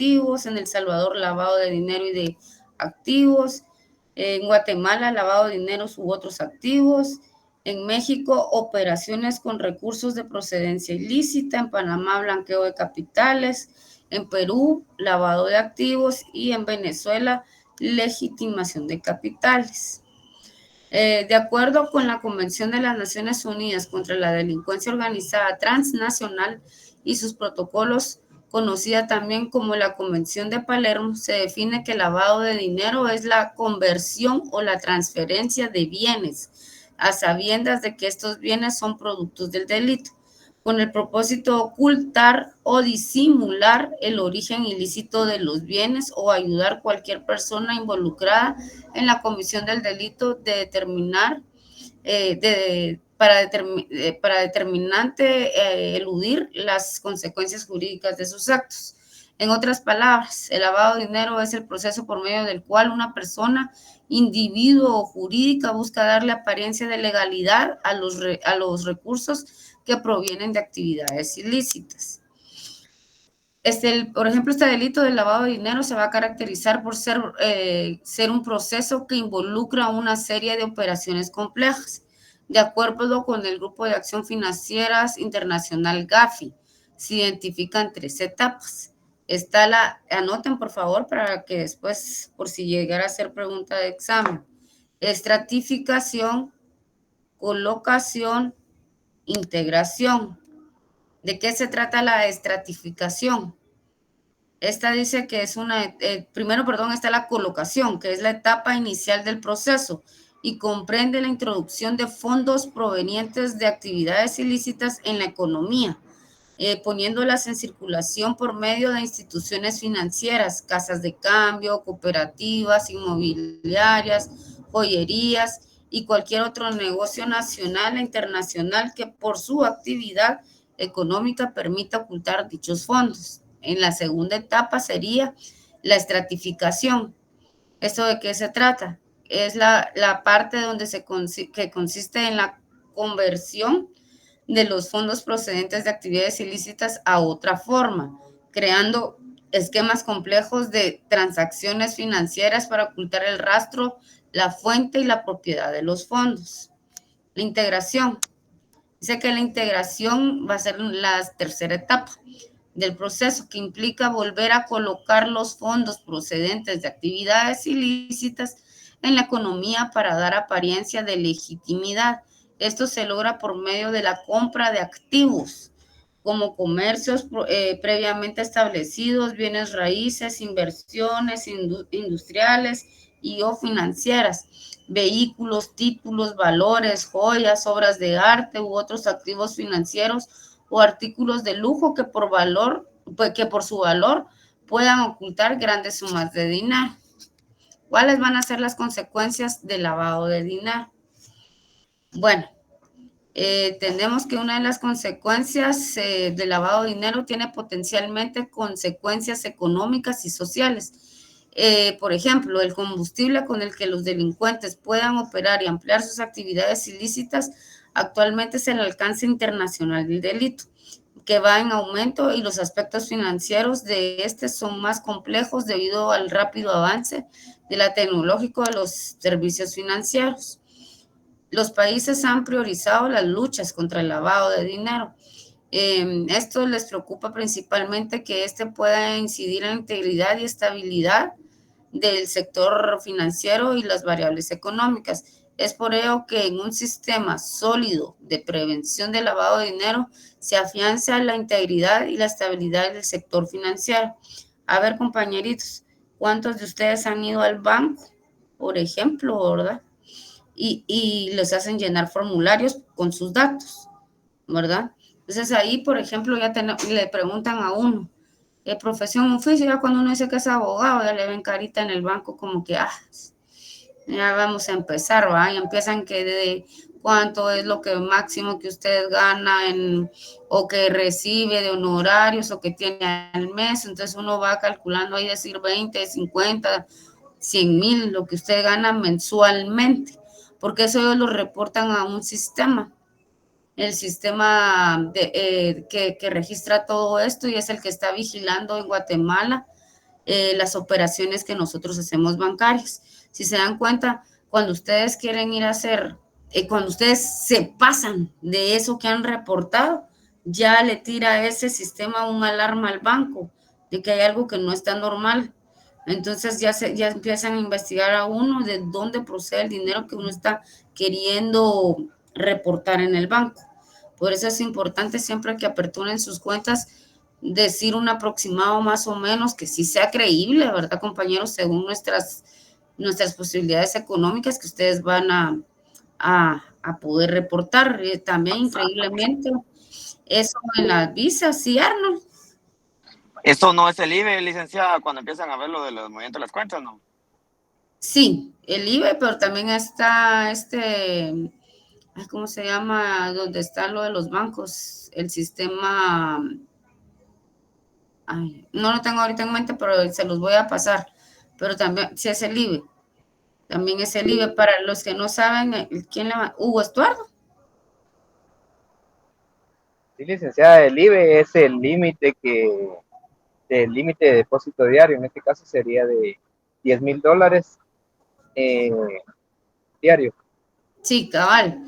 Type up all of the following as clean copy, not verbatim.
activos, en El Salvador lavado de dinero y de activos, en Guatemala lavado de dinero u otros activos, en México operaciones con recursos de procedencia ilícita, en Panamá blanqueo de capitales, en Perú lavado de activos y en Venezuela legitimación de capitales. De acuerdo con la Convención de las Naciones Unidas contra la Delincuencia Organizada Transnacional y sus protocolos, conocida también como la Convención de Palermo, se define que lavado de dinero es la conversión o la transferencia de bienes, a sabiendas de que estos bienes son productos del delito, con el propósito de ocultar o disimular el origen ilícito de los bienes o ayudar a cualquier persona involucrada en la comisión del delito de determinar, para determinante eludir las consecuencias jurídicas de sus actos. En otras palabras, el lavado de dinero es el proceso por medio del cual una persona, individuo o jurídica busca darle apariencia de legalidad a los recursos que provienen de actividades ilícitas. Por ejemplo, este delito del lavado de dinero se va a caracterizar por ser un proceso que involucra una serie de operaciones complejas. De acuerdo con el Grupo de Acción Financieras Internacional GAFI, se identifican 3 etapas. Anoten por favor para que después, por si llegara a ser pregunta de examen: estratificación, colocación, integración. ¿De qué se trata la estratificación? Esta dice que es está la colocación, que es la etapa inicial del proceso y comprende la introducción de fondos provenientes de actividades ilícitas en la economía, poniéndolas en circulación por medio de instituciones financieras, casas de cambio, cooperativas, inmobiliarias, joyerías y cualquier otro negocio nacional e internacional que por su actividad económica permita ocultar dichos fondos. En la segunda etapa sería la estratificación. ¿Esto de qué se trata? Es la parte donde que consiste en la conversión de los fondos procedentes de actividades ilícitas a otra forma, creando esquemas complejos de transacciones financieras para ocultar el rastro, la fuente y la propiedad de los fondos. La integración. Dice que la integración va a ser la tercera etapa del proceso, que implica volver a colocar los fondos procedentes de actividades ilícitas en la economía para dar apariencia de legitimidad. Esto se logra por medio de la compra de activos, como comercios previamente establecidos, bienes raíces, inversiones industriales y o financieras, vehículos, títulos, valores, joyas, obras de arte u otros activos financieros o artículos de lujo que por su valor puedan ocultar grandes sumas de dinero. ¿Cuáles van a ser las consecuencias del lavado de dinero? Bueno, tenemos que una de las consecuencias del lavado de dinero tiene potencialmente consecuencias económicas y sociales. Por ejemplo, el combustible con el que los delincuentes puedan operar y ampliar sus actividades ilícitas actualmente es el alcance internacional del delito, que va en aumento, y los aspectos financieros de este son más complejos debido al rápido avance de la tecnológica de los servicios financieros. Los países han priorizado las luchas contra el lavado de dinero. Esto les preocupa principalmente que pueda incidir en la integridad y estabilidad del sector financiero y las variables económicas. Es por ello que en un sistema sólido de prevención del lavado de dinero se afianza la integridad y la estabilidad del sector financiero. A ver, compañeritos, ¿cuántos de ustedes han ido al banco, por ejemplo, verdad? Y les hacen llenar formularios con sus datos, ¿verdad? Entonces ahí, por ejemplo, le preguntan a uno, profesión, oficio, ya cuando uno dice que es abogado, ya le ven carita en el banco como que, ya vamos a empezar, ¿va? Y empiezan que de cuánto es lo que máximo que usted gana o que recibe de honorarios o que tiene al mes. Entonces uno va calculando ahí, decir 20, 50, 100,000, lo que usted gana mensualmente, porque eso ellos lo reportan a un sistema, el sistema que registra todo esto, y es el que está vigilando en Guatemala las operaciones que nosotros hacemos bancarias. Si se dan cuenta, cuando ustedes quieren ir a hacer, cuando ustedes se pasan de eso que han reportado, ya le tira ese sistema una alarma al banco de que hay algo que no está normal. Entonces ya empiezan a investigar a uno de dónde procede el dinero que uno está queriendo reportar en el banco. Por eso es importante siempre que aperturen sus cuentas decir un aproximado más o menos que sí sea creíble, ¿verdad, compañeros? Según nuestras posibilidades económicas que ustedes van a poder reportar. También increíblemente eso en las visas, ¿sí, Arnold? Esto no es el IVE, licenciada, cuando empiezan a ver lo de los movimientos de las cuentas, ¿no? Sí, el IVE, pero también está ¿cómo se llama? Donde está lo de los bancos, el sistema, no lo tengo ahorita en mente, pero se los voy a pasar. Pero también, sí es el IVE, también es el IVE. Para los que no saben, ¿quién le va? Hugo Estuardo. Sí, licenciada, el IVE es el límite límite de depósito diario. En este caso sería de $10,000 diario. Sí, cabal.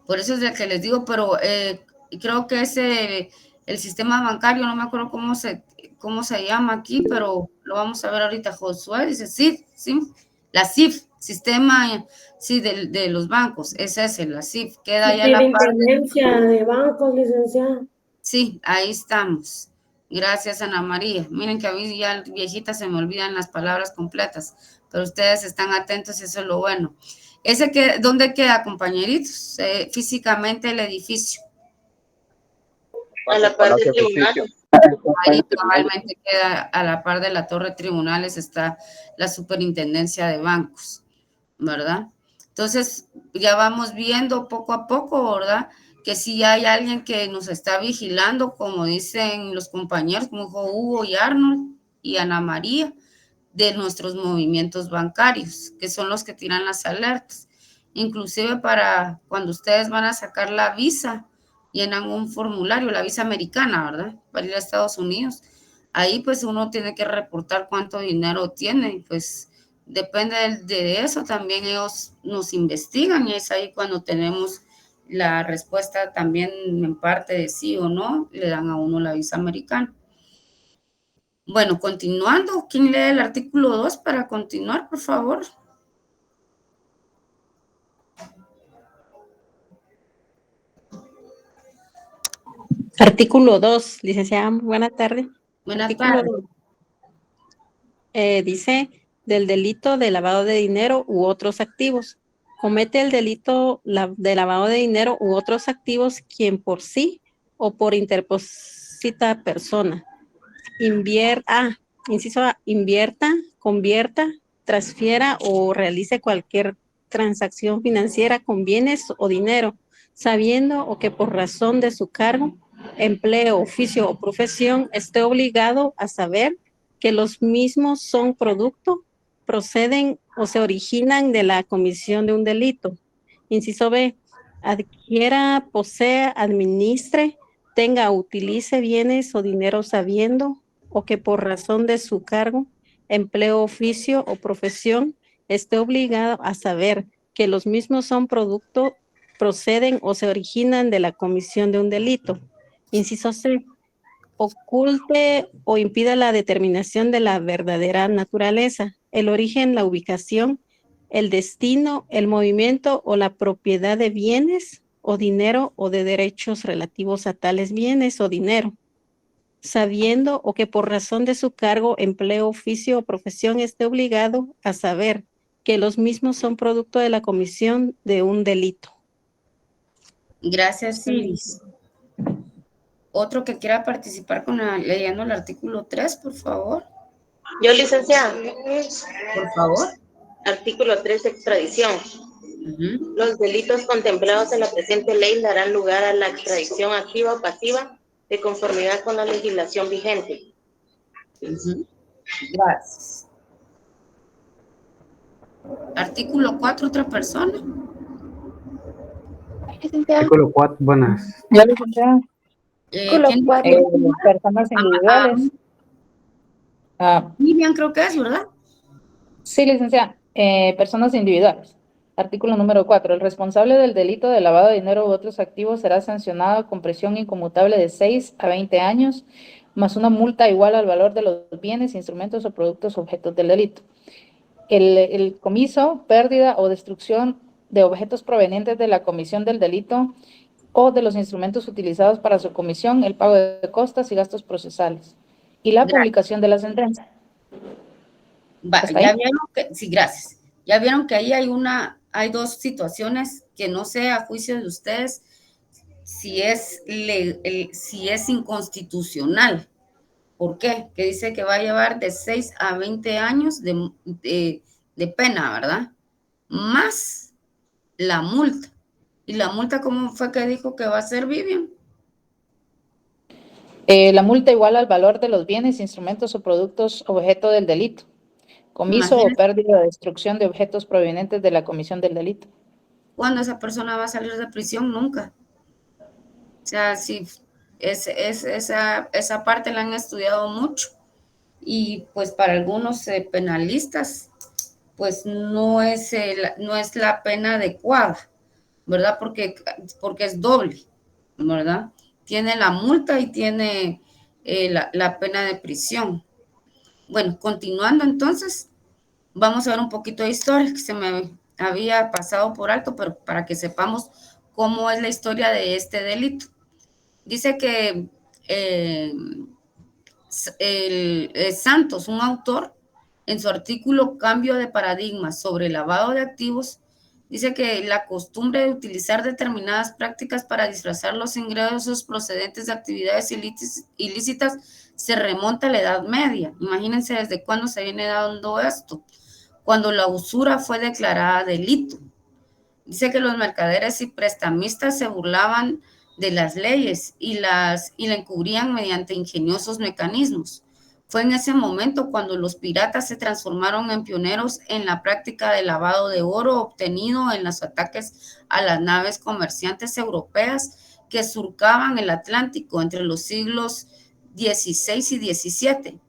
Por eso es el que les digo, pero creo que el sistema bancario, no me acuerdo cómo se llama aquí, pero lo vamos a ver ahorita. Josué dice, sí, la CIF, sistema, sí, de los bancos, es ese, la CIF, queda ya la Superintendencia de bancos, licenciada. Sí, ahí estamos. Gracias, Ana María. Miren que a mí ya viejita se me olvidan las palabras completas, pero ustedes están atentos y eso es lo bueno. ¿Dónde queda, compañeritos? Físicamente el edificio. A la par de tribunales. Ahí cabalmente queda a la par de la torre de tribunales, está la superintendencia de bancos, ¿verdad? Entonces, ya vamos viendo poco a poco, ¿verdad? Que si hay alguien que nos está vigilando, como dicen los compañeros, como dijo Hugo y Arnold y Ana María, de nuestros movimientos bancarios, que son los que tiran las alertas. Inclusive para cuando ustedes van a sacar la visa, llenan un formulario, la visa americana, ¿verdad? Para ir a Estados Unidos. Ahí pues uno tiene que reportar cuánto dinero tiene, pues depende de eso, también ellos nos investigan y es ahí cuando tenemos la respuesta también en parte de sí o no, le dan a uno la visa americana. Bueno, continuando, ¿quién lee el artículo 2 para continuar, por favor? Artículo 2, licenciada, buena tarde. Buenas tardes. Dice, del delito de lavado de dinero u otros activos. Comete el delito de lavado de dinero u otros activos quien por sí o por interposita persona. Inciso A, invierta, convierta, transfiera o realice cualquier transacción financiera con bienes o dinero, sabiendo o que por razón de su cargo, empleo, oficio o profesión esté obligado a saber que los mismos son producto, proceden o se originan de la comisión de un delito. Inciso B, adquiera, posea, administre, tenga, utilice bienes o dinero sabiendo o que por razón de su cargo, empleo, oficio o profesión esté obligado a saber que los mismos son producto, proceden o se originan de la comisión de un delito. Inciso C, oculte o impida la determinación de la verdadera naturaleza, el origen, la ubicación, el destino, el movimiento o la propiedad de bienes o dinero o de derechos relativos a tales bienes o dinero, sabiendo o que por razón de su cargo, empleo, oficio o profesión esté obligado a saber que los mismos son producto de la comisión de un delito. Gracias, Iris. Otro que quiera participar leyendo el artículo 3, por favor. Yo, licenciada. Por favor. Artículo 3, extradición. Los delitos contemplados en la presente ley darán lugar a la extradición activa o pasiva de conformidad con la legislación vigente. Gracias. Artículo 4, otra persona. Artículo 4, buenas. Yo, licenciada. ¿Quién? Personas individuales. Vivian creo que es, ¿verdad? Sí, licenciada. Personas individuales. Artículo número 4. El responsable del delito de lavado de dinero u otros activos será sancionado con prisión inconmutable de 6 a 20 años, más una multa igual al valor de los bienes, instrumentos o productos objetos del delito. El comiso, pérdida o destrucción de objetos provenientes de la comisión del delito o de los instrumentos utilizados para su comisión, el pago de costas y gastos procesales. Y la publicación de la sentencia. Ya vieron que, sí, gracias. Ya vieron que ahí hay dos situaciones que no sé a juicio de ustedes si es inconstitucional. ¿Por qué? Que dice que va a llevar de 6 a 20 años de pena, ¿verdad? Más la multa. ¿Y la multa cómo fue que dijo que va a ser, Vivian? La multa igual al valor de los bienes, instrumentos o productos objeto del delito. Comiso o pérdida o destrucción de objetos provenientes de la comisión del delito. ¿Cuándo esa persona va a salir de prisión? Nunca. O sea, sí, esa parte la han estudiado mucho. Y pues para algunos penalistas, pues no es la pena adecuada, ¿verdad? Porque es doble, ¿verdad? Tiene la multa y tiene la pena de prisión. Bueno, continuando entonces, vamos a ver un poquito de historia que se me había pasado por alto, pero para que sepamos cómo es la historia de este delito. Dice que Santos, un autor, en su artículo Cambio de Paradigma sobre lavado de activos, dice que la costumbre de utilizar determinadas prácticas para disfrazar los ingresos procedentes de actividades ilícitas se remonta a la Edad Media. Imagínense desde cuándo se viene dando esto, cuando la usura fue declarada delito. Dice que los mercaderes y prestamistas se burlaban de las leyes y la encubrían mediante ingeniosos mecanismos. Fue en ese momento cuando los piratas se transformaron en pioneros en la práctica de lavado de oro obtenido en los ataques a las naves comerciantes europeas que surcaban el Atlántico entre los siglos XVI y XVII.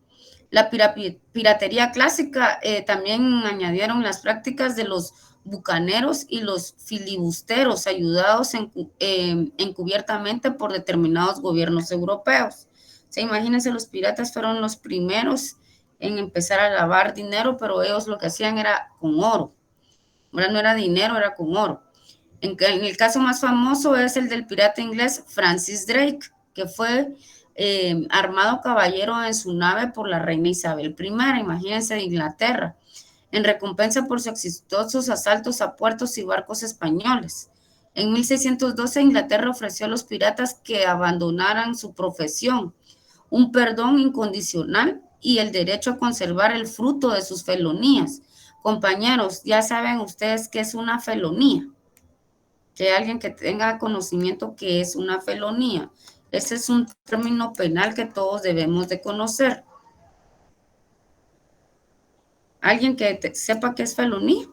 La piratería clásica también añadieron las prácticas de los bucaneros y los filibusteros ayudados encubiertamente por determinados gobiernos europeos. O sea, imagínense, los piratas fueron los primeros en empezar a lavar dinero, pero ellos lo que hacían era con oro. Ahora no era dinero, era con oro. En el caso más famoso es el del pirata inglés Francis Drake, que fue armado caballero en su nave por la reina Isabel I, imagínense, de Inglaterra, en recompensa por sus exitosos asaltos a puertos y barcos españoles. En 1612, Inglaterra ofreció a los piratas que abandonaran su profesión, un perdón incondicional y el derecho a conservar el fruto de sus felonías. Compañeros, ya saben ustedes qué es una felonía. Que alguien que tenga conocimiento que es una felonía. Ese es un término penal que todos debemos de conocer. ¿Alguien que sepa qué es felonía?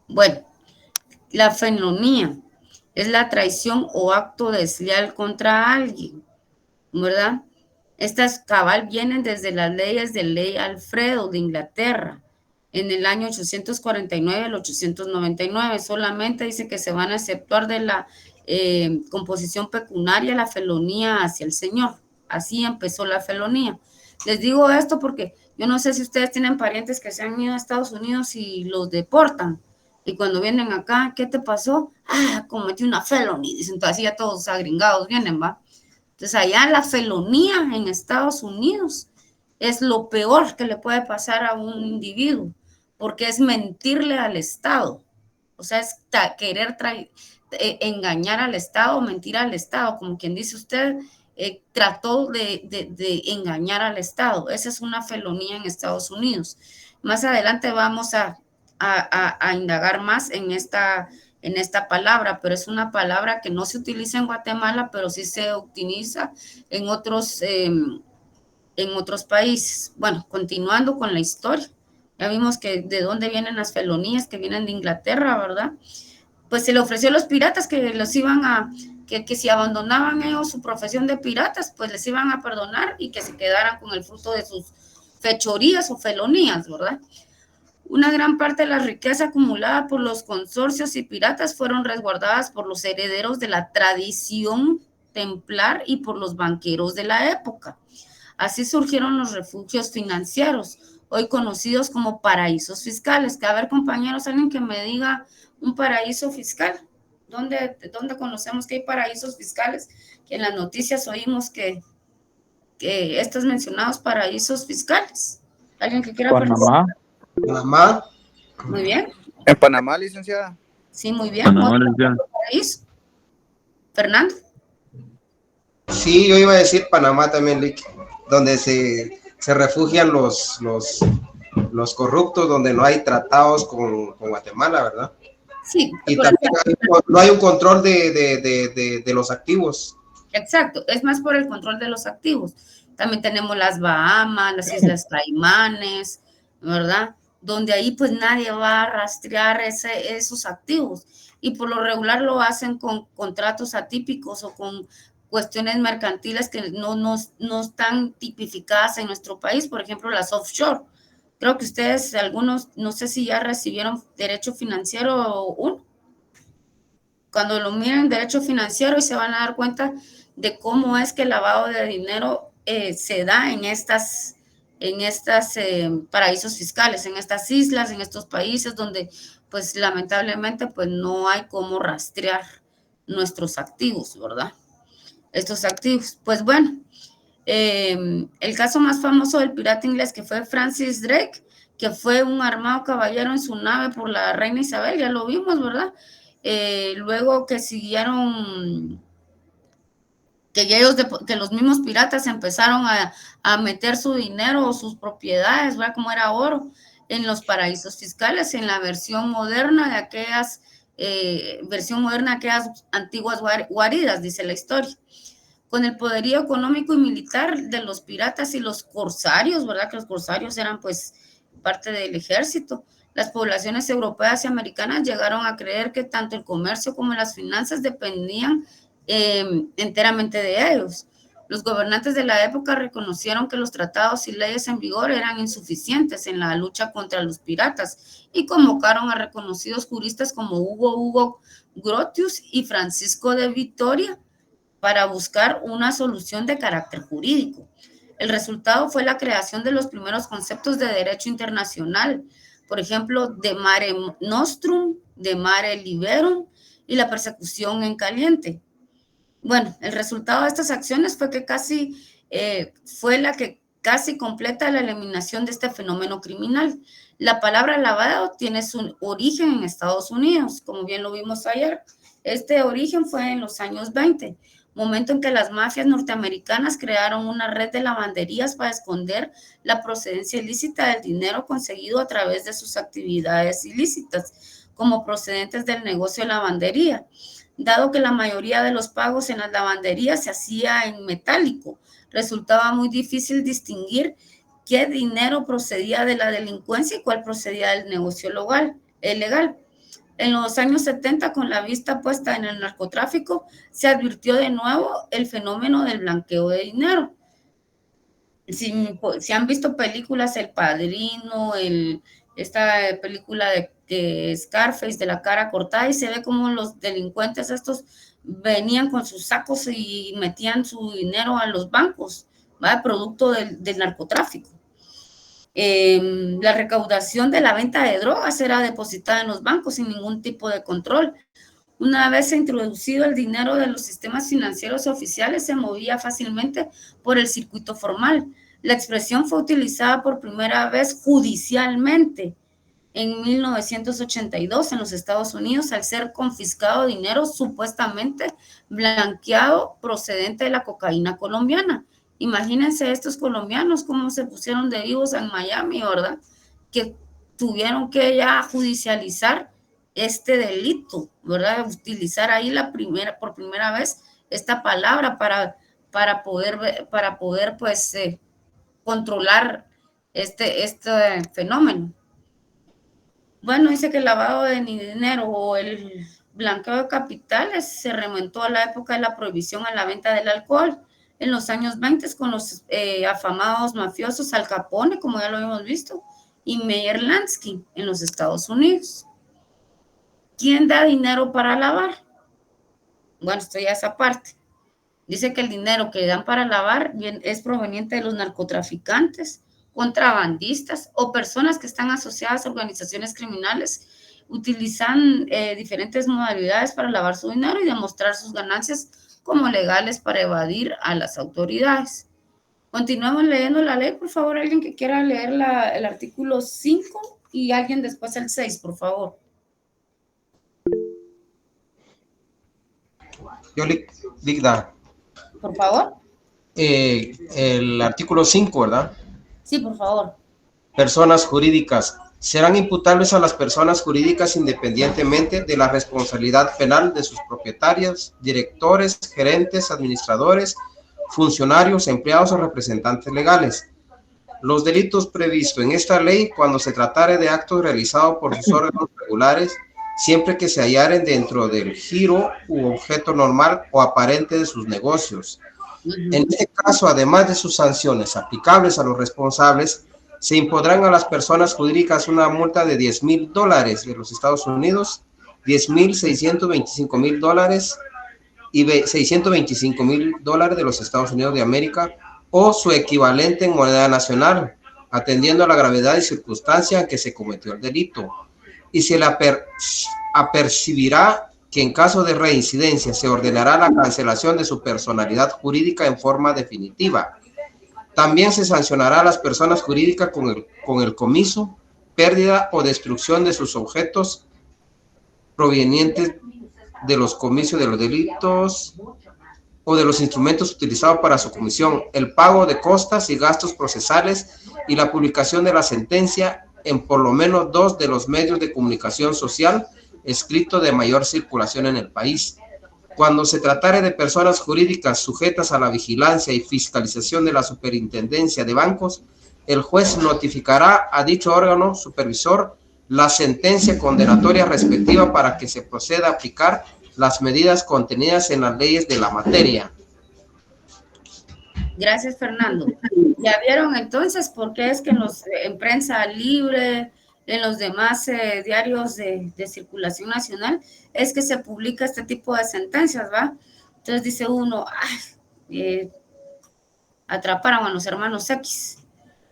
Bueno, la felonía es la traición o acto desleal contra alguien, ¿verdad? Estas cabal vienen desde las leyes de Ley Alfredo de Inglaterra, en el año 849 al 899. Solamente dice que se van a exceptuar de la composición pecuniaria la felonía hacia el Señor. Así empezó la felonía. Les digo esto porque yo no sé si ustedes tienen parientes que se han ido a Estados Unidos y los deportan. Y cuando vienen acá, ¿qué te pasó? Ah, cometí una felony. Dicen, así ya todos agringados vienen, ¿va? Entonces allá la felonía en Estados Unidos es lo peor que le puede pasar a un individuo, porque es mentirle al Estado. O sea, es querer engañar al Estado, mentir al Estado, como quien dice usted, trató de engañar al Estado. Esa es una felonía en Estados Unidos. Más adelante vamos a indagar más en esta palabra, pero es una palabra que no se utiliza en Guatemala, pero sí se utiliza en otros países. Bueno, continuando con la historia, ya vimos que de dónde vienen las felonías, que vienen de Inglaterra, ¿verdad? Pues se le ofreció a los piratas que que si abandonaban ellos su profesión de piratas, pues les iban a perdonar y que se quedaran con el fruto de sus fechorías o felonías, ¿verdad? Una gran parte de la riqueza acumulada por los consorcios y piratas fueron resguardadas por los herederos de la tradición templar y por los banqueros de la época. Así surgieron los refugios financieros, hoy conocidos como paraísos fiscales. Que a ver, compañeros, alguien que me diga un paraíso fiscal. ¿Dónde conocemos que hay paraísos fiscales? Que en las noticias oímos que estos mencionados paraísos fiscales. ¿Alguien que quiera Panamá. Panamá. Muy bien. En Panamá, licenciada. Sí, muy bien. Panamá, licenciada. Paraíso. Fernando. Sí, yo iba a decir Panamá también, Lick, donde se refugian los corruptos, donde no hay tratados con Guatemala, ¿verdad? Sí. Y también no hay un control de los activos. Exacto, es más por el control de los activos. También tenemos las Bahamas, las Islas Caimanes, ¿verdad? Donde ahí pues nadie va a rastrear esos activos. Y por lo regular lo hacen con contratos atípicos o con cuestiones mercantiles que no están tipificadas en nuestro país, por ejemplo, las offshore. Creo que ustedes, algunos, no sé si ya recibieron derecho financiero 1. Cuando lo miren derecho financiero y se van a dar cuenta de cómo es que el lavado de dinero se da en estas paraísos fiscales, en estas islas, en estos países donde pues lamentablemente pues no hay cómo rastrear nuestros activos, ¿verdad? Estos activos. Pues bueno, el caso más famoso del pirata inglés, que fue Francis Drake, que fue un armado caballero en su nave por la reina Isabel, ya lo vimos, ¿verdad? Luego que siguieron, que los mismos piratas empezaron a meter su dinero o sus propiedades, ¿verdad? Como era oro, en los paraísos fiscales, en la versión moderna de aquellas antiguas guaridas, dice la historia. Con el poderío económico y militar de los piratas y los corsarios, ¿verdad? Que los corsarios eran pues parte del ejército. Las poblaciones europeas y americanas llegaron a creer que tanto el comercio como las finanzas dependían enteramente de ellos. Los gobernantes de la época reconocieron que los tratados y leyes en vigor eran insuficientes en la lucha contra los piratas y convocaron a reconocidos juristas como Hugo Grotius y Francisco de Vitoria para buscar una solución de carácter jurídico. El resultado fue la creación de los primeros conceptos de derecho internacional, por ejemplo, de mare nostrum, de mare liberum y la persecución en caliente. Bueno, el resultado de estas acciones fue que fue la que casi completa la eliminación de este fenómeno criminal. La palabra lavado tiene su origen en Estados Unidos, como bien lo vimos ayer. Este origen fue en los años 20, momento en que las mafias norteamericanas crearon una red de lavanderías para esconder la procedencia ilícita del dinero conseguido a través de sus actividades ilícitas, como procedentes del negocio de lavandería. Dado que la mayoría de los pagos en las lavanderías se hacía en metálico, resultaba muy difícil distinguir qué dinero procedía de la delincuencia y cuál procedía del negocio legal. En los años 70, con la vista puesta en el narcotráfico, se advirtió de nuevo el fenómeno del blanqueo de dinero. Si han visto películas, El Padrino, esta película de Scarface, de la cara cortada, y se ve como los delincuentes estos venían con sus sacos y metían su dinero a los bancos, ¿va? Producto del narcotráfico. La recaudación de la venta de drogas era depositada en los bancos sin ningún tipo de control. Una vez introducido el dinero de los sistemas financieros oficiales, se movía fácilmente por el circuito formal. La expresión fue utilizada por primera vez judicialmente en 1982 en los Estados Unidos al ser confiscado dinero supuestamente blanqueado procedente de la cocaína colombiana. Imagínense estos colombianos cómo se pusieron de vivos en Miami, ¿verdad? Que tuvieron que ya judicializar este delito, ¿verdad? Utilizar ahí por primera vez esta palabra para poder pues controlar este fenómeno. Bueno, dice que el lavado de dinero o el blanqueo de capitales se remontó a la época de la prohibición a la venta del alcohol en los años 20 con los afamados mafiosos Al Capone, como ya lo hemos visto, y Meyer Lansky en los Estados Unidos. ¿Quién da dinero para lavar? Bueno, esto ya es aparte. Dice que el dinero que dan para lavar es proveniente de los narcotraficantes, contrabandistas o personas que están asociadas a organizaciones criminales. Utilizan diferentes modalidades para lavar su dinero y demostrar sus ganancias como legales para evadir a las autoridades. Continuamos leyendo la ley, por favor, alguien que quiera leer el artículo 5 y alguien después el 6, por favor. Yo dicta. Por favor. El artículo 5, ¿verdad? Sí, por favor. Personas jurídicas. Serán imputables a las personas jurídicas independientemente de la responsabilidad penal de sus propietarios, directores, gerentes, administradores, funcionarios, empleados o representantes legales. Los delitos previstos en esta ley cuando se tratare de actos realizados por sus órganos regulares, siempre que se hallaren dentro del giro u objeto normal o aparente de sus negocios. En este caso, además de sus sanciones aplicables a los responsables, se impondrán a las personas jurídicas una multa de $10,000 de los Estados Unidos, $10,625,000 y $625,000 de los Estados Unidos de América o su equivalente en moneda nacional, atendiendo a la gravedad y circunstancia en que se cometió el delito. Y se le apercibirá que en caso de reincidencia se ordenará la cancelación de su personalidad jurídica en forma definitiva. También se sancionará a las personas jurídicas con el comiso, pérdida o destrucción de sus objetos provenientes de los comicios de los delitos o de los instrumentos utilizados para su comisión, el pago de costas y gastos procesales y la publicación de la sentencia en por lo menos 2 de los medios de comunicación social escrito de mayor circulación en el país. Cuando se tratare de personas jurídicas sujetas a la vigilancia y fiscalización de la Superintendencia de Bancos, el juez notificará a dicho órgano supervisor la sentencia condenatoria respectiva para que se proceda a aplicar las medidas contenidas en las leyes de la materia. Gracias, Fernando. ¿Ya vieron entonces por qué es que en Prensa Libre, en los demás diarios de circulación nacional, es que se publica este tipo de sentencias, ¿va? Entonces dice uno, atraparon a los hermanos X,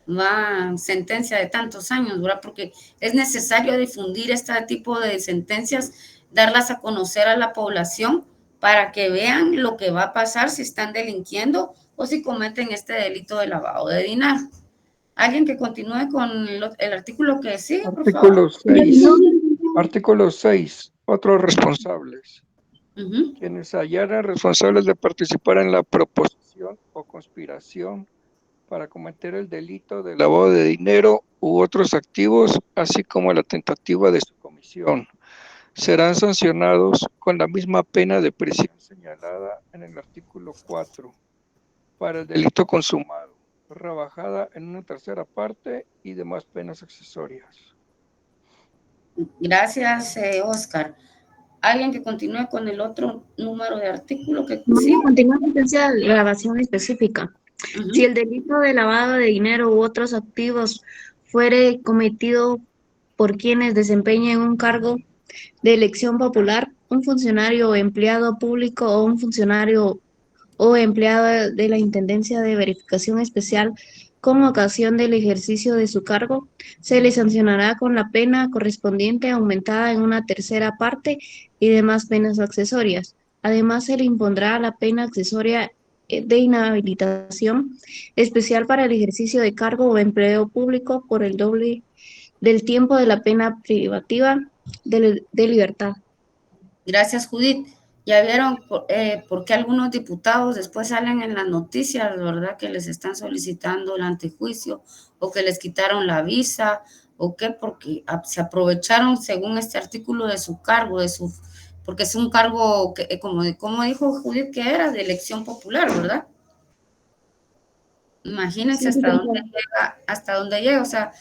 va, sentencia de tantos años, ¿verdad? Porque es necesario difundir este tipo de sentencias, darlas a conocer a la población para que vean lo que va a pasar si están delinquiendo o si cometen este delito de lavado de dinero. Alguien que continúe con el artículo que sigue, por favor. Artículo 6. Otros responsables. Quienes hallaran responsables de participar en la proposición o conspiración para cometer el delito de lavado de dinero u otros activos, así como la tentativa de su comisión, serán sancionados con la misma pena de prisión señalada en el artículo 4 para el delito consumado, rebajada en una tercera parte y demás penas accesorias. Gracias, Oscar. ¿Alguien que continúe con el otro número de artículo? Sí, continúa la sentencia de grabación específica. Si el delito de lavado de dinero u otros activos fuere cometido por quienes desempeñen un cargo de elección popular, un funcionario o empleado público o un funcionario o empleado de la Intendencia de Verificación Especial con ocasión del ejercicio de su cargo, se le sancionará con la pena correspondiente aumentada en una tercera parte y demás penas accesorias. Además, se le impondrá la pena accesoria de inhabilitación especial para el ejercicio de cargo o empleo público por el doble del tiempo de la pena privativa de libertad. Gracias, Judith. Ya vieron por qué algunos diputados después salen en las noticias, ¿verdad? Que les están solicitando el antejuicio o que les quitaron la visa o qué, porque se aprovecharon según este artículo de su cargo, porque es un cargo que, como dijo Judith, que era de elección popular, ¿verdad? Imagínense hasta dónde llega, o sea,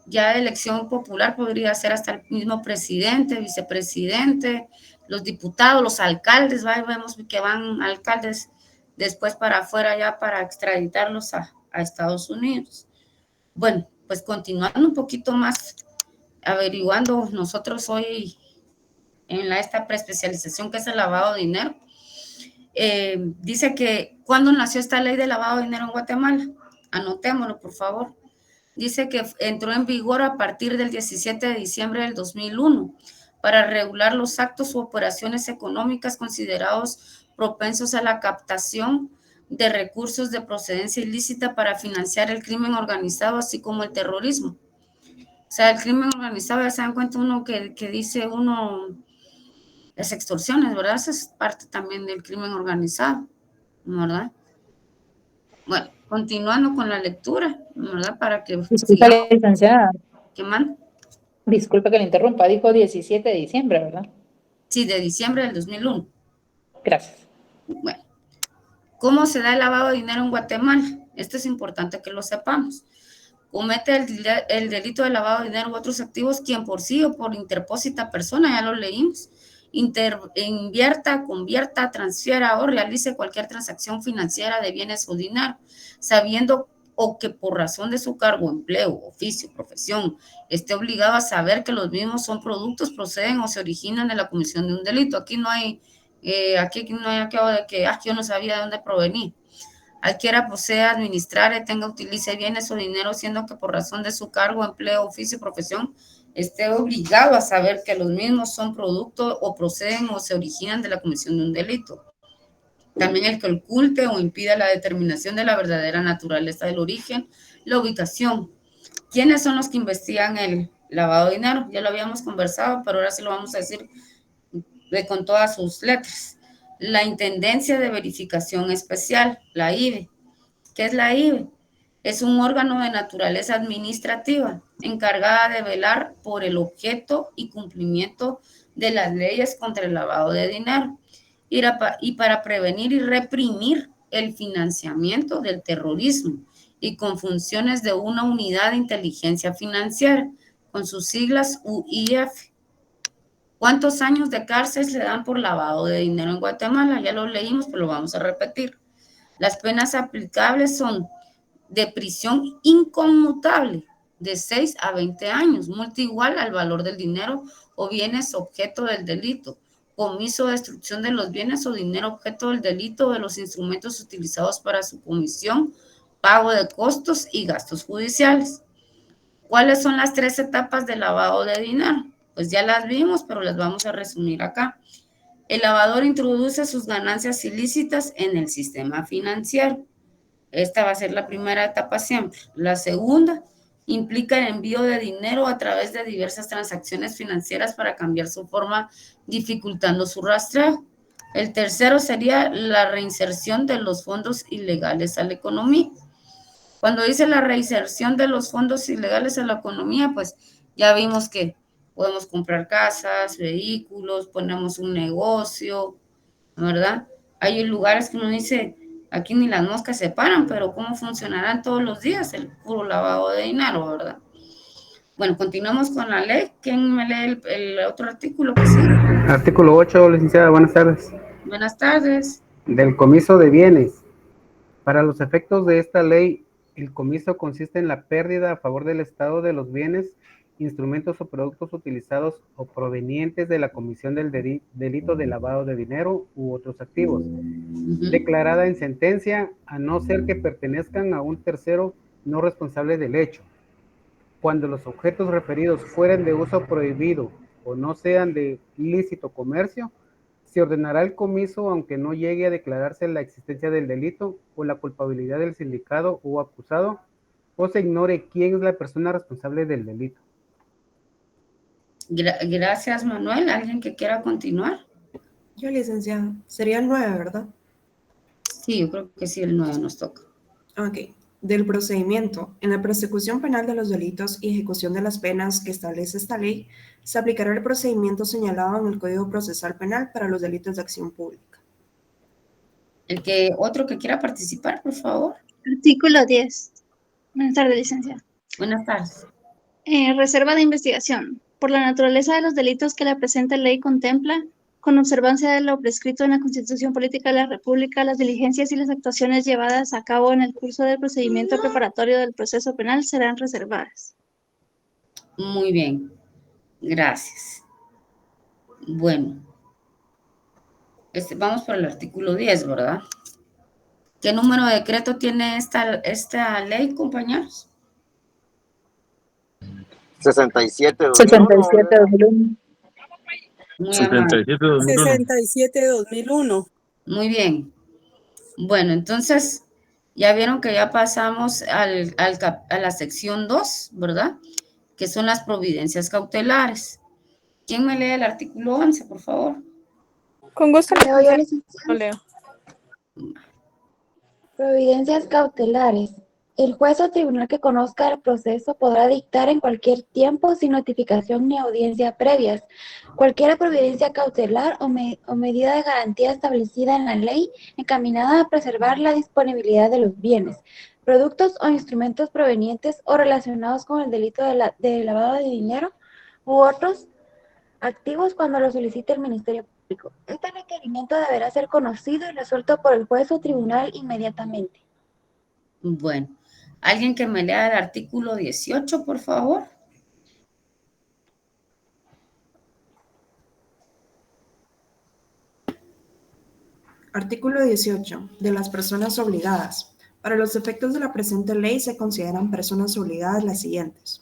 Ya de elección popular podría ser hasta el mismo presidente, vicepresidente, los diputados, los alcaldes, ¿va? Vemos que van alcaldes después para afuera ya para extraditarlos a Estados Unidos. Bueno, pues continuando un poquito más, averiguando nosotros hoy en esta preespecialización que es el lavado de dinero, dice que ¿cuándo nació esta ley de lavado de dinero en Guatemala? Anotémoslo, por favor. Dice que entró en vigor a partir del 17 de diciembre del 2001 para regular los actos u operaciones económicas considerados propensos a la captación de recursos de procedencia ilícita para financiar el crimen organizado, así como el terrorismo. O sea, el crimen organizado, ya se dan cuenta uno que dice uno, las extorsiones, ¿verdad? Esa es parte también del crimen organizado, ¿verdad? Bueno, continuando con la lectura, ¿verdad? Para que Disculpa, licenciada. ¿Qué manda? Disculpe que le interrumpa, dijo 17 de diciembre, ¿verdad? Sí, de diciembre del 2001. Gracias. Bueno, ¿cómo se da el lavado de dinero en Guatemala? Esto es importante que lo sepamos. Comete el delito de lavado de dinero u otros activos quien por sí o por interpósita persona, ya lo leímos, invierta, convierta, transfiera o realice cualquier transacción financiera de bienes o dinero, sabiendo o que por razón de su cargo, empleo, oficio, profesión, esté obligado a saber que los mismos son productos, proceden o se originan de la comisión de un delito. Aquí no hay aquello de que yo no sabía de dónde provenía. Adquiera, posea, administrar, tenga, utilice bienes o dinero, siendo que por razón de su cargo, empleo, oficio, profesión, esté obligado a saber que los mismos son producto o proceden o se originan de la comisión de un delito. También el que oculte o impida la determinación de la verdadera naturaleza del origen, la ubicación. ¿Quiénes son los que investigan el lavado de dinero? Ya lo habíamos conversado, pero ahora sí lo vamos a decir con todas sus letras. La Intendencia de Verificación Especial, la IVE. ¿Qué es la IVE? Es un órgano de naturaleza administrativa encargada de velar por el objeto y cumplimiento de las leyes contra el lavado de dinero y para prevenir y reprimir el financiamiento del terrorismo y con funciones de una unidad de inteligencia financiera, con sus siglas UIF. ¿Cuántos años de cárcel se dan por lavado de dinero en Guatemala? Ya lo leímos, pero lo vamos a repetir. Las penas aplicables son de prisión inconmutable de 6 a 20 años, multa igual al valor del dinero o bienes objeto del delito, comiso o destrucción de los bienes o dinero objeto del delito o de los instrumentos utilizados para su comisión, pago de costos y gastos judiciales. ¿Cuáles son las 3 etapas del lavado de dinero? Pues ya las vimos, pero las vamos a resumir acá. El lavador introduce sus ganancias ilícitas en el sistema financiero. Esta va a ser la primera etapa siempre. La segunda implica el envío de dinero a través de diversas transacciones financieras para cambiar su forma, dificultando su rastreo. El tercero sería la reinserción de los fondos ilegales a la economía. Cuando dice la reinserción de los fondos ilegales a la economía, pues ya vimos que podemos comprar casas, vehículos, ponemos un negocio, ¿verdad? Hay lugares que uno dice, aquí ni las moscas se paran, pero ¿cómo funcionarán todos los días el puro lavado de dinero, verdad? Bueno, continuamos con la ley. ¿Quién me lee el otro artículo que sigue? Artículo 8, licenciada, buenas tardes. Buenas tardes. Del comiso de bienes. Para los efectos de esta ley, el comiso consiste en la pérdida a favor del Estado de los bienes, instrumentos o productos utilizados o provenientes de la comisión del delito de lavado de dinero u otros activos, declarada en sentencia, a no ser que pertenezcan a un tercero no responsable del hecho. Cuando los objetos referidos fueren de uso prohibido o no sean de ilícito comercio, se ordenará el comiso aunque no llegue a declararse la existencia del delito o la culpabilidad del sindicado o acusado, o se ignore quién es la persona responsable del delito. Gracias, Manuel. ¿Alguien que quiera continuar? Yo, licenciada. Sería el 9, ¿verdad? Sí, yo creo que sí, el 9 nos toca. Ok. Del procedimiento. En la persecución penal de los delitos y ejecución de las penas que establece esta ley, se aplicará el procedimiento señalado en el Código Procesal Penal para los delitos de acción pública. Otro que quiera participar, por favor. Artículo 10. Buenas tardes, licenciada. Buenas tardes. Reserva de investigación. Por la naturaleza de los delitos que la presente ley contempla, con observancia de lo prescrito en la Constitución Política de la República, las diligencias y las actuaciones llevadas a cabo en el curso del procedimiento preparatorio del proceso penal serán reservadas. Muy bien. Gracias. Bueno. Vamos por el artículo 10, ¿verdad? ¿Qué número de decreto tiene esta ley, compañeros? 67, 67-2001. 67-2001. Muy bien. Bueno, entonces, ya vieron que ya pasamos a la sección 2, ¿verdad? Que son las providencias cautelares. ¿Quién me lee el artículo 11, por favor? Con gusto, Lo leo. Providencias cautelares. El juez o tribunal que conozca el proceso podrá dictar en cualquier tiempo, sin notificación ni audiencia previas, cualquier providencia cautelar o medida de garantía establecida en la ley encaminada a preservar la disponibilidad de los bienes, productos o instrumentos provenientes o relacionados con el delito de lavado de dinero u otros activos cuando lo solicite el Ministerio Público. Este requerimiento deberá ser conocido y resuelto por el juez o tribunal inmediatamente. Bueno, ¿alguien que me lea el artículo 18, por favor? Artículo 18. De las personas obligadas. Para los efectos de la presente ley se consideran personas obligadas las siguientes.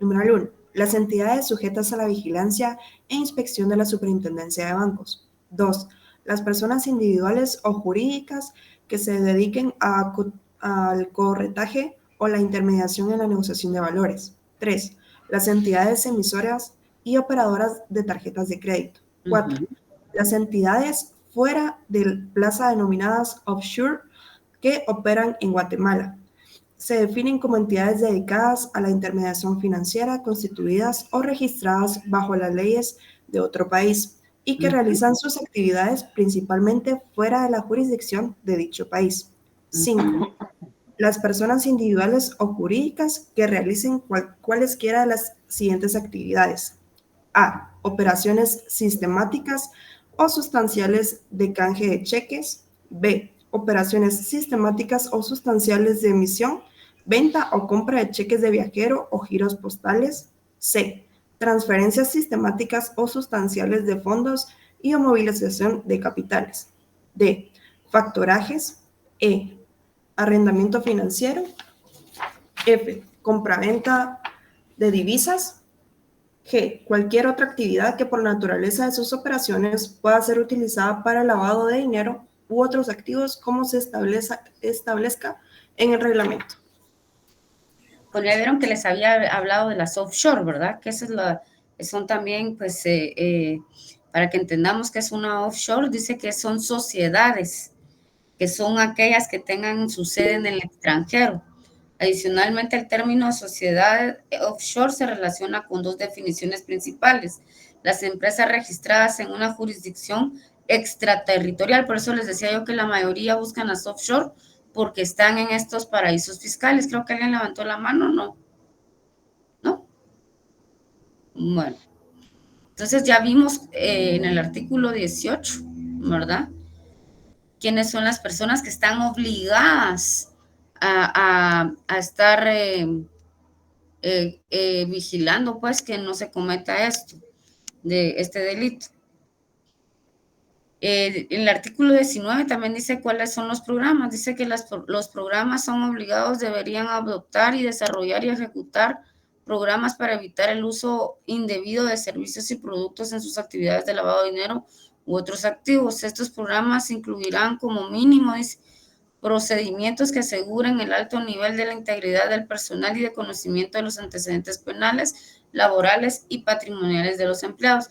Número 1. Las entidades sujetas a la vigilancia e inspección de la Superintendencia de Bancos. 2. Las personas individuales o jurídicas que se dediquen al corretaje o la intermediación en la negociación de valores. 3. Las entidades emisoras y operadoras de tarjetas de crédito. 4. Las entidades fuera del plaza denominadas offshore que operan en Guatemala. Se definen como entidades dedicadas a la intermediación financiera, constituidas o registradas bajo las leyes de otro país y que realizan sus actividades principalmente fuera de la jurisdicción de dicho país. 5. Las personas individuales o jurídicas que realicen cualesquiera de las siguientes actividades. A. Operaciones sistemáticas o sustanciales de canje de cheques. B. Operaciones sistemáticas o sustanciales de emisión, venta o compra de cheques de viajero o giros postales. C. Transferencias sistemáticas o sustanciales de fondos y o movilización de capitales. D. Factorajes. E. Arrendamiento financiero. F. Compraventa de divisas. G. Cualquier otra actividad que por naturaleza de sus operaciones pueda ser utilizada para el lavado de dinero u otros activos como se establezca en el reglamento. Bueno, ya vieron que les había hablado de las offshore, ¿verdad? Que son también, pues, para que entendamos que es una offshore, dice que son sociedades, que son aquellas que tengan su sede en el extranjero. Adicionalmente, el término sociedad offshore se relaciona con dos definiciones principales. Las empresas registradas en una jurisdicción extraterritorial, por eso les decía yo que la mayoría buscan las offshore porque están en estos paraísos fiscales. Creo que alguien levantó la mano, ¿no? ¿No? Bueno, entonces ya vimos en el artículo 18, ¿verdad? ¿Quiénes son las personas que están obligadas a estar vigilando, pues, que no se cometa este delito? En el artículo 19 también dice cuáles son los programas. Dice que los programas son obligados, deberían adoptar y desarrollar y ejecutar programas para evitar el uso indebido de servicios y productos en sus actividades de lavado de dinero u otros activos. Estos programas incluirán como mínimo procedimientos que aseguren el alto nivel de la integridad del personal y de conocimiento de los antecedentes penales, laborales y patrimoniales de los empleados.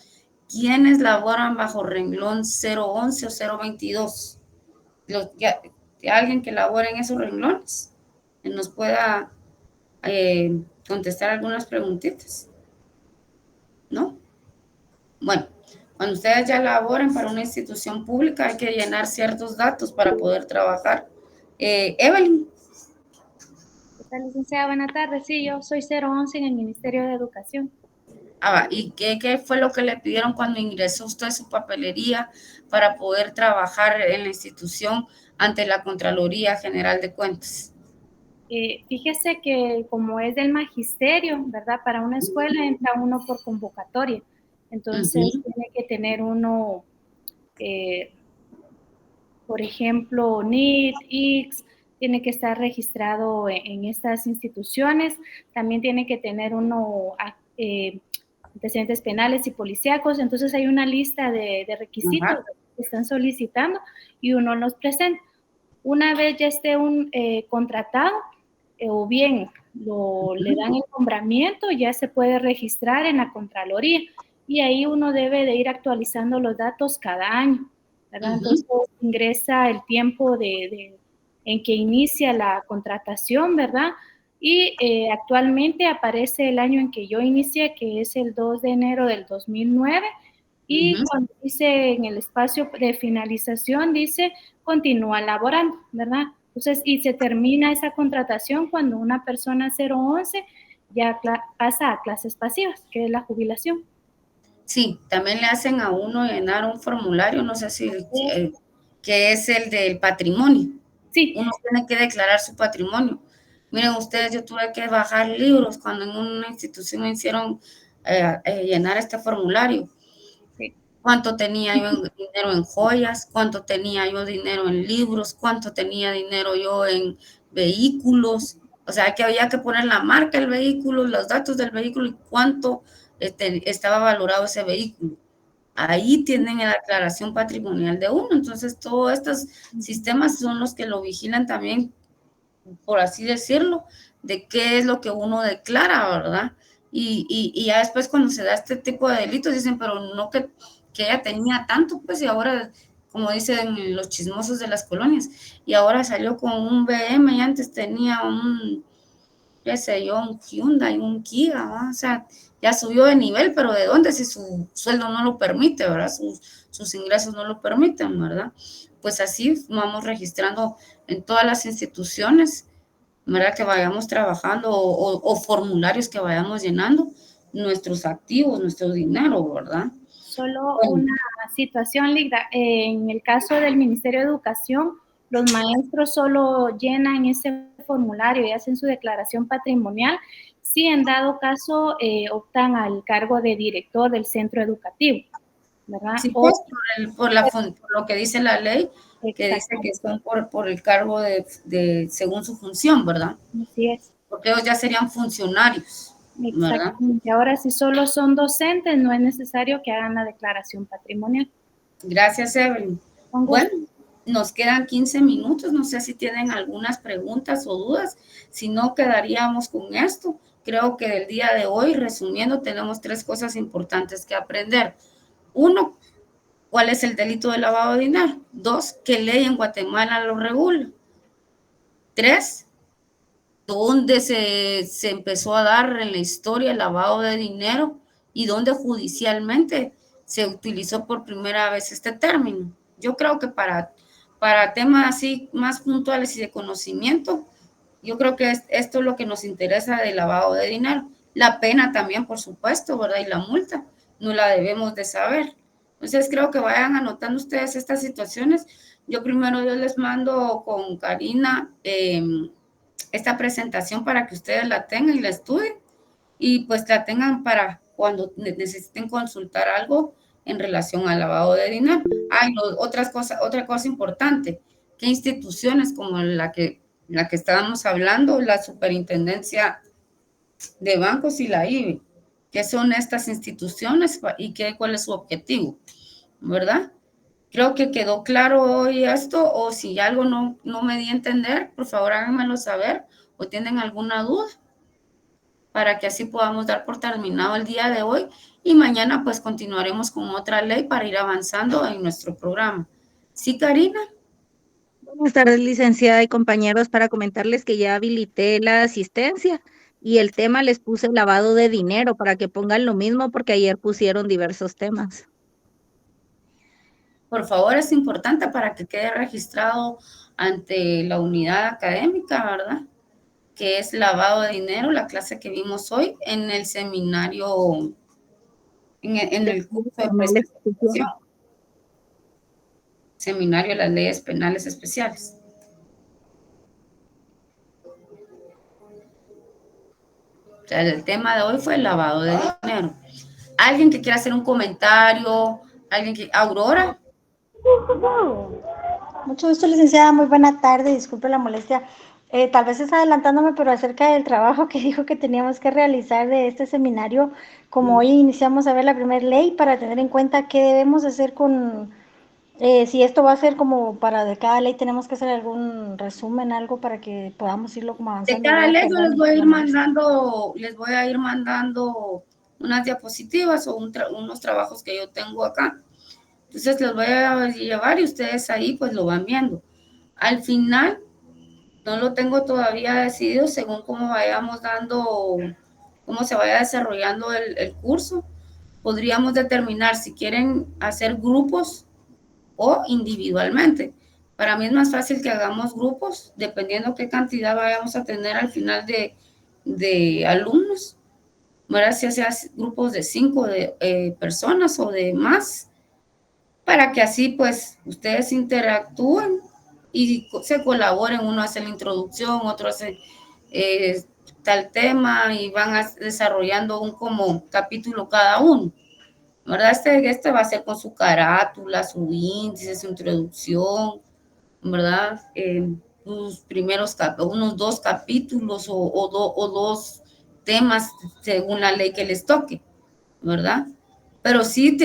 ¿Quiénes laboran bajo renglón 011 o 022? ¿Alguien que labore en esos renglones? Que nos pueda contestar algunas preguntitas. ¿No? Bueno, cuando ustedes ya laboren para una institución pública hay que llenar ciertos datos para poder trabajar. Evelyn. Licenciada, buenas tardes. Sí, yo soy 011 en el Ministerio de Educación. ¿Y qué fue lo que le pidieron cuando ingresó usted a su papelería para poder trabajar en la institución ante la Contraloría General de Cuentas? Fíjese que como es del magisterio, ¿verdad? Para una escuela entra uno por convocatoria. Entonces tiene que tener uno, por ejemplo, NIT, IX, tiene que estar registrado en estas instituciones. También tiene que tener uno antecedentes penales y policíacos. Entonces hay una lista de requisitos que están solicitando y uno los presenta. Una vez ya esté contratado, o bien le dan el nombramiento, ya se puede registrar en la Contraloría y ahí uno debe de ir actualizando los datos cada año, ¿verdad? Entonces ingresa el tiempo en que inicia la contratación, ¿verdad? Y actualmente aparece el año en que yo inicié, que es el 2 de enero del 2009, y cuando dice en el espacio de finalización, dice continúa laborando, ¿verdad? Entonces, y se termina esa contratación cuando una persona 011 ya pasa a clases pasivas, que es la jubilación. Sí, también le hacen a uno llenar un formulario, no sé si, que es el del patrimonio. Sí. Uno tiene que declarar su patrimonio. Miren ustedes, yo tuve que bajar libros cuando en una institución me hicieron llenar este formulario. Cuánto tenía yo dinero en joyas, cuánto tenía yo dinero en libros, cuánto tenía dinero yo en vehículos, o sea, que había que poner la marca del vehículo, los datos del vehículo y cuánto estaba valorado ese vehículo. Ahí tienen la declaración patrimonial de uno. Entonces, todos estos sistemas son los que lo vigilan también, por así decirlo, de qué es lo que uno declara, ¿verdad? Y ya después cuando se da este tipo de delitos dicen, pero no que ella tenía tanto, pues, y ahora, como dicen los chismosos de las colonias, y ahora salió con un BM y antes tenía un, qué sé yo, un Hyundai, un Kia, ¿verdad? O sea, ya subió de nivel, pero ¿de dónde? Si su sueldo no lo permite, ¿verdad? Sus ingresos no lo permiten, ¿verdad? Pues así vamos registrando en todas las instituciones, ¿verdad? Que vayamos trabajando o formularios que vayamos llenando nuestros activos, nuestro dinero, ¿verdad? Solo una situación, Ligda. En el caso del Ministerio de Educación, los maestros solo llenan ese formulario y hacen su declaración patrimonial si en dado caso optan al cargo de director del centro educativo, ¿verdad? Sí, pues, por lo que dice la ley, que dice que son por el cargo según su función, ¿verdad? Así es. Porque ellos ya serían funcionarios, ¿verdad? Exactamente. Ahora, si solo son docentes, no es necesario que hagan la declaración patrimonial. Gracias, Evelyn. Bueno, nos quedan 15 minutos. No sé si tienen algunas preguntas o dudas. Si no, quedaríamos con esto. Creo que del día de hoy, resumiendo, tenemos 3 cosas importantes que aprender. 1, ¿cuál es el delito de lavado de dinero? 2, ¿qué ley en Guatemala lo regula? 3, ¿dónde se empezó a dar en la historia el lavado de dinero y dónde judicialmente se utilizó por primera vez este término? Yo creo que para temas así más puntuales y de conocimiento, yo creo que esto es lo que nos interesa del lavado de dinero. La pena también, por supuesto, ¿verdad? Y la multa, no la debemos de saber. Entonces, creo que vayan anotando ustedes estas situaciones. Yo primero les mando con Karina esta presentación para que ustedes la tengan y la estudien y pues la tengan para cuando necesiten consultar algo en relación al lavado de dinero. Otra cosa importante, ¿qué instituciones como la que estábamos hablando, la Superintendencia de Bancos y la IBE, qué son estas instituciones y cuál es su objetivo, ¿verdad? Creo que quedó claro hoy esto, o si algo no me di a entender, por favor háganmelo saber, o tienen alguna duda, para que así podamos dar por terminado el día de hoy, y mañana pues continuaremos con otra ley para ir avanzando en nuestro programa. ¿Sí, Karina? Buenas tardes, licenciada y compañeros, para comentarles que ya habilité la asistencia y el tema les puse lavado de dinero para que pongan lo mismo porque ayer pusieron diversos temas. Por favor, es importante para que quede registrado ante la unidad académica, ¿verdad? que es lavado de dinero, la clase que vimos hoy en el seminario, en el curso de especialización. Seminario de las leyes penales especiales. O sea, el tema de hoy fue el lavado de dinero. ¿Alguien que quiera hacer un comentario? ¿Alguien que... Aurora? Mucho gusto, licenciada. Muy buena tarde. Disculpe la molestia. Tal vez es adelantándome, pero acerca del trabajo que dijo que teníamos que realizar de este seminario, como hoy iniciamos a ver la primera ley, para tener en cuenta qué debemos hacer con... si esto va a ser como para de cada ley, tenemos que hacer algún resumen, algo para que podamos irlo como avanzando. De cada ley yo les voy a ir mandando unas diapositivas o unos trabajos que yo tengo acá. Entonces los voy a llevar y ustedes ahí pues lo van viendo. Al final no lo tengo todavía decidido según cómo vayamos dando, cómo se vaya desarrollando el curso. Podríamos determinar si quieren hacer grupos o individualmente. Para mí es más fácil que hagamos grupos, dependiendo qué cantidad vayamos a tener al final de alumnos. ¿Verdad? Si sea grupos de 5 personas o de más, para que así pues ustedes interactúen y se colaboren. Uno hace la introducción, otro hace tal tema y van desarrollando un como capítulo cada uno. ¿Verdad? Este va a ser con su carátula, su índice, su introducción, ¿verdad? Unos 2 capítulos o 2 temas según la ley que les toque, ¿verdad? Pero sí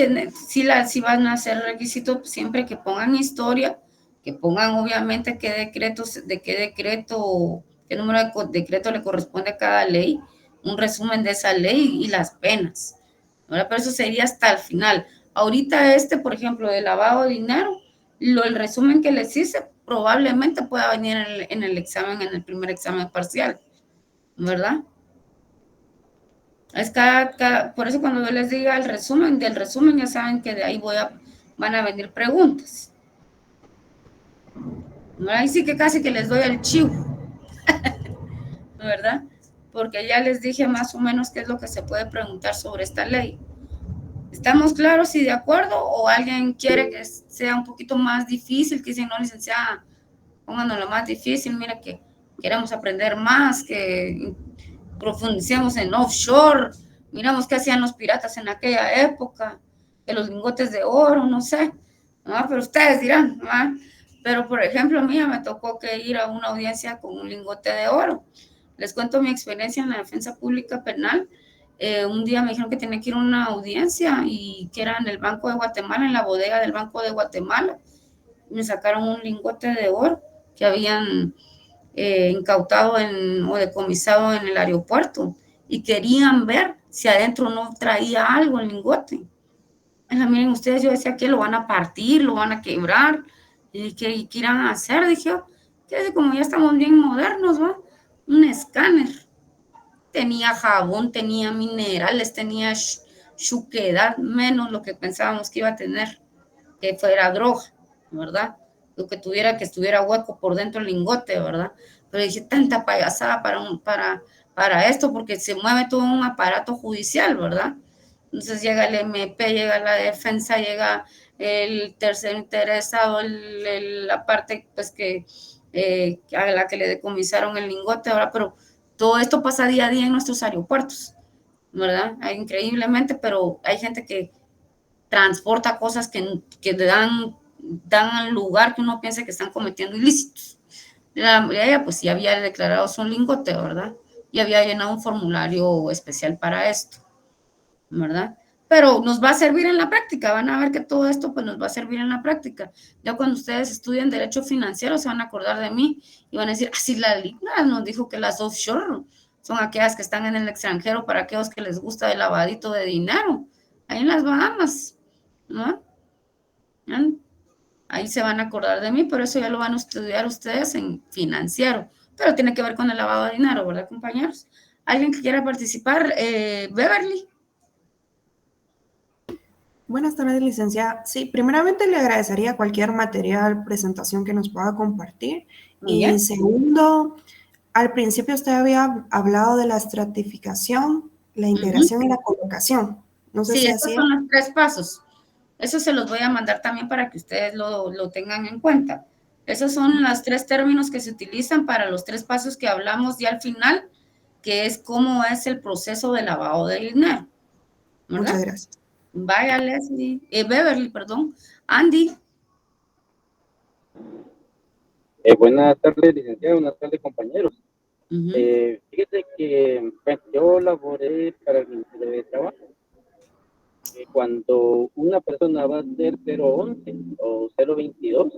van a hacer requisitos siempre que pongan historia, que pongan obviamente qué número de decreto le corresponde a cada ley, un resumen de esa ley y las penas. ¿Verdad? Pero eso sería hasta el final. Ahorita por ejemplo, de lavado de dinero, el resumen que les hice probablemente pueda venir en el examen, en el primer examen parcial, ¿verdad? Es por eso cuando yo les diga el resumen, del resumen ya saben que de ahí van a venir preguntas. Ahí sí que casi que les doy el chivo, ¿verdad? Porque ya les dije más o menos qué es lo que se puede preguntar sobre esta ley. ¿Estamos claros y de acuerdo? ¿O alguien quiere que sea un poquito más difícil? Que dice, no, licenciada, pónganos lo más difícil. Mira que queremos aprender más, que profundicemos en offshore. Miramos qué hacían los piratas en aquella época, de los lingotes de oro, no sé. ¿No? Pero ustedes dirán, ¿no? Pero, por ejemplo, a mí me tocó que ir a una audiencia con un lingote de oro. Les cuento mi experiencia en la defensa pública penal. Un día me dijeron que tenía que ir a una audiencia y que era en el Banco de Guatemala, en la bodega del Banco de Guatemala. Me sacaron un lingote de oro que habían incautado o decomisado en el aeropuerto y querían ver si adentro no traía algo el lingote. Miren ustedes, yo decía que lo van a partir, lo van a quebrar, y ¿qué irán a hacer? Dije, que como ya estamos bien modernos, ¿va? Un escáner. Tenía jabón, tenía minerales, tenía suquedad, menos lo que pensábamos que iba a tener, que fuera droga, ¿verdad? Lo que estuviera hueco por dentro el lingote, ¿verdad? Pero dije, tanta payasada para esto, porque se mueve todo un aparato judicial, ¿verdad? Entonces llega el MP, llega la defensa, llega el tercer interesado, la parte pues a la que le decomisaron el lingote, ahora, pero todo esto pasa día a día en nuestros aeropuertos, ¿verdad? Increíblemente, pero hay gente que transporta cosas que dan al lugar que uno piensa que están cometiendo ilícitos. Ella pues ya había declarado su lingote, ¿verdad? Y había llenado un formulario especial para esto, ¿verdad? Pero nos va a servir en la práctica, van a ver que todo esto pues nos va a servir en la práctica. Ya cuando ustedes estudien derecho financiero se van a acordar de mí y van a decir, así la LICNA nos dijo que las offshore son aquellas que están en el extranjero para aquellos que les gusta el lavadito de dinero, ahí en las Bahamas, ¿no? Ahí se van a acordar de mí, pero eso ya lo van a estudiar ustedes en financiero, pero tiene que ver con el lavado de dinero, ¿verdad, compañeros? ¿Alguien que quiera participar? Beverly. Buenas tardes, licenciada. Sí, primeramente le agradecería cualquier material, presentación que nos pueda compartir. Y segundo, Al principio usted había hablado de la estratificación, la integración y la colocación. No sé Sí, si estos así son los 3 pasos. Eso se los voy a mandar también para que ustedes lo tengan en cuenta. Esos son los 3 términos que se utilizan para los 3 pasos que hablamos ya al final, que es cómo es el proceso de lavado de dinero. ¿Verdad? Muchas gracias. Vaya, Leslie, Beverly, perdón. Andy. Buenas tardes, licenciado. Buenas tardes, compañeros. Fíjese que pues, yo laboré para el Ministerio de Trabajo. Cuando una persona va a hacer 011 o 022,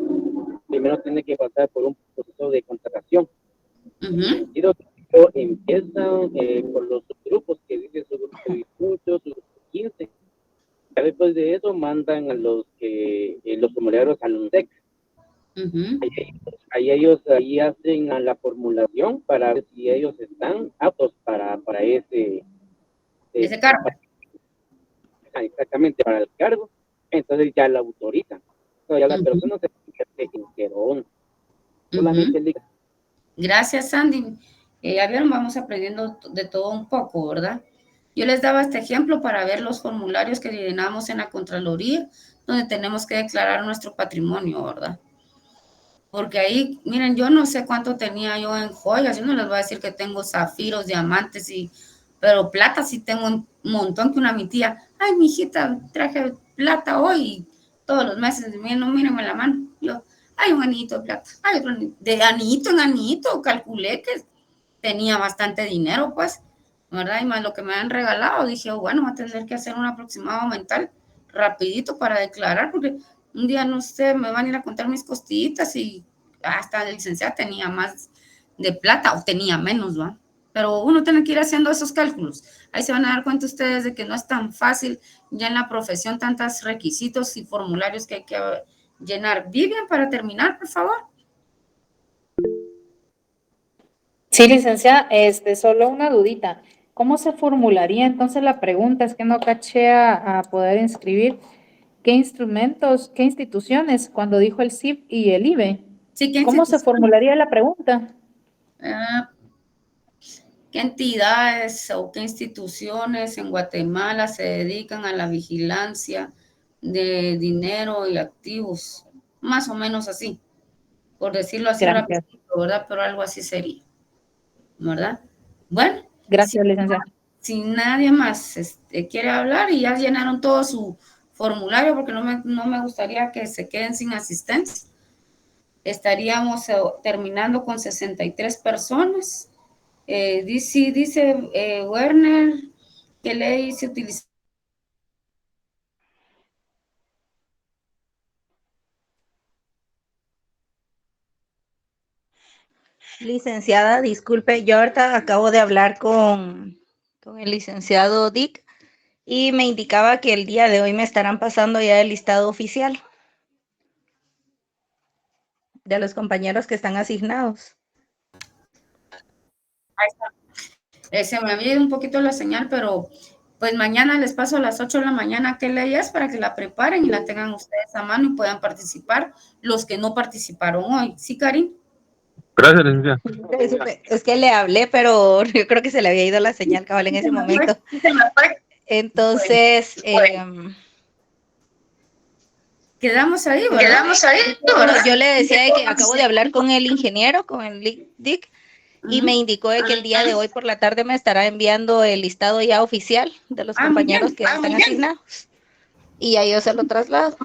primero tiene que pasar por un proceso de contratación. Empiezan por los subgrupos que dice su grupo 18, su grupo 15. Ya después de eso mandan a los formularios al UNDEC. Ahí ellos hacen la formulación para ver si ellos están aptos para ese cargo. Exactamente, para el cargo. Entonces ya la autorizan. Entonces ya la persona se convierte en 011. Solamente Gracias, Sandy. Ya vieron, vamos aprendiendo de todo un poco, ¿verdad? Yo les daba este ejemplo para ver los formularios que llenamos en la Contraloría, donde tenemos que declarar nuestro patrimonio, ¿verdad? Porque ahí, miren, yo no sé cuánto tenía yo en joyas, yo no les voy a decir que tengo zafiros, diamantes, pero plata sí tengo un montón, que mi tía, ay, mijita, traje plata hoy, todos los meses, no, mírenme la mano, yo, hay un anillito de plata, hay otro anillito, de anillito en anillito, calculé que tenía bastante dinero, pues, ¿verdad? Y más lo que me han regalado, dije, bueno, voy a tener que hacer un aproximado mental rapidito para declarar, porque un día, no sé, me van a ir a contar mis costillitas y hasta la licenciada tenía más de plata o tenía menos, ¿va? Pero uno tiene que ir haciendo esos cálculos. Ahí se van a dar cuenta ustedes de que no es tan fácil ya en la profesión, tantos requisitos y formularios que hay que llenar. Vivian, para terminar, por favor. Sí, licenciada, solo una dudita. ¿Cómo se formularía entonces la pregunta? Es que no caché a poder inscribir. ¿Qué instrumentos, qué instituciones, cuando dijo el CIF y el IBE? Sí, ¿qué ¿Cómo se formularía la pregunta? ¿Qué entidades o qué instituciones en Guatemala se dedican a la vigilancia de dinero y activos? Más o menos así, por decirlo así rapidito, ¿verdad? Pero algo así sería, ¿verdad? Bueno. Gracias, licenciada. Si nadie más quiere hablar y ya llenaron todo su formulario, porque no me gustaría que se queden sin asistencia. Estaríamos terminando con 63 personas. Dice Werner, ¿qué ley se utiliza? Licenciada, disculpe, yo ahorita acabo de hablar con el licenciado Dick y me indicaba que el día de hoy me estarán pasando ya el listado oficial de los compañeros que están asignados. Ahí está. Se me había ido un poquito la señal, pero pues mañana les paso a las 8 de la mañana qué ley es para que la preparen y la tengan ustedes a mano y puedan participar los que no participaron hoy. ¿Sí, Karin? Gracias, licenciada. Es que le hablé, pero yo creo que se le había ido la señal, cabal, en ese momento. Entonces, quedamos ahí, ¿verdad? Quedamos ahí. Bueno, yo le decía que acabo de hablar con el ingeniero, con el Dick, y me indicó de que el día de hoy por la tarde me estará enviando el listado ya oficial de los compañeros que están asignados. Y ya yo se lo traslado.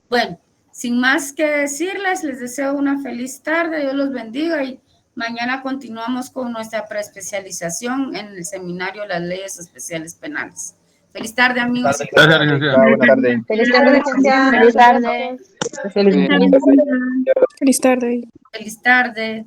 Bueno, sin más que decirles, les deseo una feliz tarde, Dios los bendiga y mañana continuamos con nuestra preespecialización en el seminario de las leyes especiales penales. Feliz tarde, amigos. Gracias, licenciada. Buenas tardes. Feliz tarde, licenciada. Feliz tarde. Feliz tarde. Feliz tarde. Feliz tarde.